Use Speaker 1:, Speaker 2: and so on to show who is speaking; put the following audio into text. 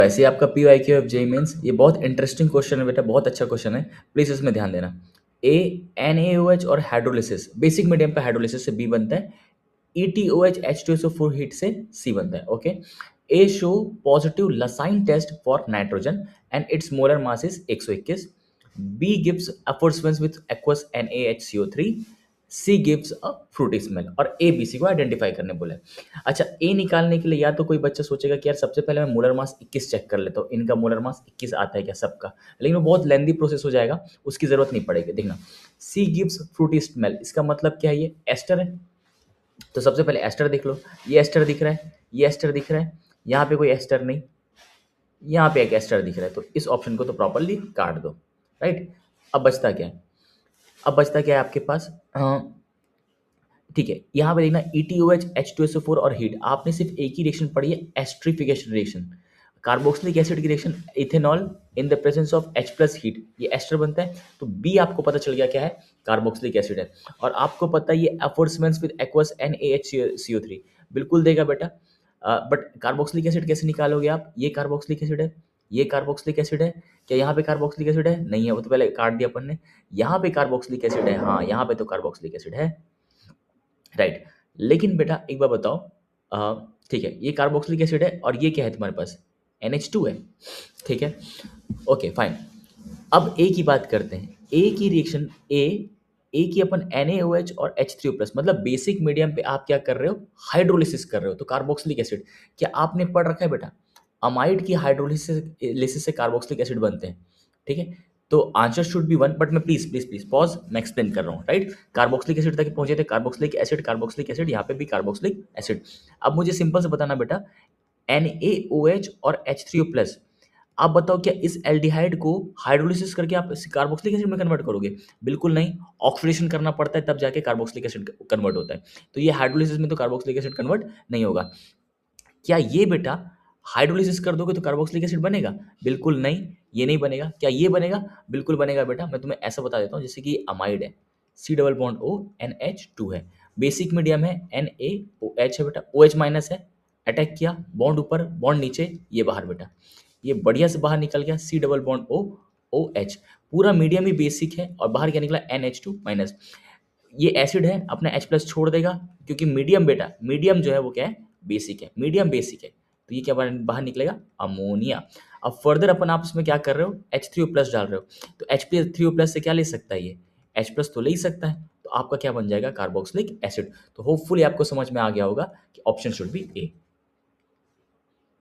Speaker 1: वैसे आपका PYQ of JEE means ये बहुत इंटरेस्टिंग क्वेश्चन है बेटा, बहुत अच्छा क्वेश्चन है, प्लीज इसमें ध्यान देना। ए NaOH और हाइड्रोलिसिस, बेसिक मीडियम पे हाइड्रोलिसिस से बी बनता है, ETOH H2SO4 हीट से सी बनता है। Okay, A show positive Lassaigne test for nitrogen and its molar mass is 121। B gives effervescence with aqueous NaHCO3। C gives a fruity smell. और A B C को identify करने बोले। अच्छा, ए निकालने के लिए या तो कोई बच्चा सोचेगा कि यार सबसे पहले मैं मोलर मास 21 चेक कर लेता हूँ, इनका मोलर मास 21 आता है क्या सबका, लेकिन वो बहुत लेंदी प्रोसेस हो जाएगा, उसकी जरूरत नहीं पड़ेगी। देखना, सी गिव्स फ्रूटी स्मेल, इसका मतलब क्या है, ये एस्टर है। तो सबसे पहले एस्टर देख लो, ये एस्टर दिख रहा है, ये एस्टर दिख रहा है, यहाँ पे कोई एस्टर नहीं, यहाँ पे एक एस्टर दिख रहा है, तो इस ऑप्शन को तो प्रॉपरली काट दो। राइट, अब बचता क्या है, अब बचता क्या है आपके पास, ठीक है, यहाँ पे देखना ETOH H2SO4 और हीट, आपने सिर्फ एक ही रिएक्शन पढ़ी है, एस्ट्रिफिकेशन रिएक्शन, कार्बोक्सिलिक एसिड की reaction ethanol in the presence of H plus heat, ये एस्टर बनता है। तो बी आपको पता चल गया क्या है, कार्बोक्सिलिक एसिड है। और आपको पता है ये एफोर्समेंस विद एक्वस NaHCO3 बिल्कुल देगा बेटा। बट कार्बोक्सिलिक एसिड कैसे निकालोगे आप, ये कार्बोक्सिलिक एसिड है, ये कार्बोक्सिलिक एसिड है, क्या यहाँ पे कार्बोक्सिलिक एसिड है, नहीं है, वो तो पहले काट दिया अपन ने। यहाँ पे कार्बोक्सिलिक एसिड है, हाँ यहाँ पे तो कार्बोक्सिलिक एसिड है। राइट, लेकिन बेटा एक बार बताओ, ठीक है, ये कार्बोक्सिलिक एसिड है और ये क्या है तुम्हारे पास, NH2 है। ठीक है, ओके फाइन। अब ए की बात करते हैं, ए की रिएक्शन, ए की अपन NaOH और H3O प्लस, मतलब बेसिक मीडियम पे आप क्या कर रहे हो, हाइड्रोलिसिस कर रहे हो, तो कार्बोक्सिलिक एसिड, क्या आपने पढ़ रखा है बेटा, अमाइड की हाइड्रोलिसिस से कार्बोक्सिलिक एसिड बनते हैं। ठीक है, तो answer should be one, but मैं प्लीज प्लीज प्लीज पॉज, मैं एक्सप्लेन कर रहा हूँ। राइट, कार्बोक्सिलिक एसिड तक पहुंचे थे, कार्बोक्सिलिक एसिड, कार्बोक्सिलिक एसिड, यहाँ पे भी कार्बोक्सिलिक एसिड। अब मुझे सिंपल से बताना बेटा, NaOH और H3O प्लस, आप बताओ क्या इस एल्डिहाइड को हाइड्रोलिसिस करके आप कार्बोक्सिलिक एसिड में कन्वर्ट करोगे, बिल्कुल नहीं, ऑक्सीडेशन करना पड़ता है तब जाके कार्बोक्सिलिक एसिड कन्वर्ट होता है। तो ये हाइड्रोलिसिस में तो कार्बोक्सिलिक एसिड कन्वर्ट नहीं होगा। क्या ये बेटा हाइड्रोलिसिस कर दोगे तो कार्बोक्सिलिक एसिड बनेगा, बिल्कुल नहीं, ये नहीं बनेगा। क्या ये बनेगा, बिल्कुल बनेगा बेटा। मैं तुम्हें ऐसा बता देता हूँ, जैसे कि अमाइड है, C double bond O NH2 है, बेसिक मीडियम है NaOH है बेटा, OH माइनस है, अटैक किया, बॉन्ड ऊपर बॉन्ड नीचे, ये बाहर बेटा, ये बढ़िया से बाहर निकल गया, C double bond O OH, पूरा मीडियम ही बेसिक है, और बाहर क्या निकला, NH2 माइनस। ये एसिड है, अपना H प्लस छोड़ देगा, क्योंकि मीडियम बेटा, मीडियम जो है वो क्या है, बेसिक है, मीडियम बेसिक है, तो ये क्या बाहर निकलेगा, अमोनिया। अब फर्दर अपन आप इसमें क्या कर रहे हो, H3O प्लस डाल रहे हो, तो H3O प्लस से क्या ले सकता है, ये H प्लस तो ले ही सकता है, तो आपका क्या बन जाएगा, कार्बोक्सिलिक एसिड। तो होपफुली आपको समझ में आ गया होगा कि ऑप्शन शुड बी ए।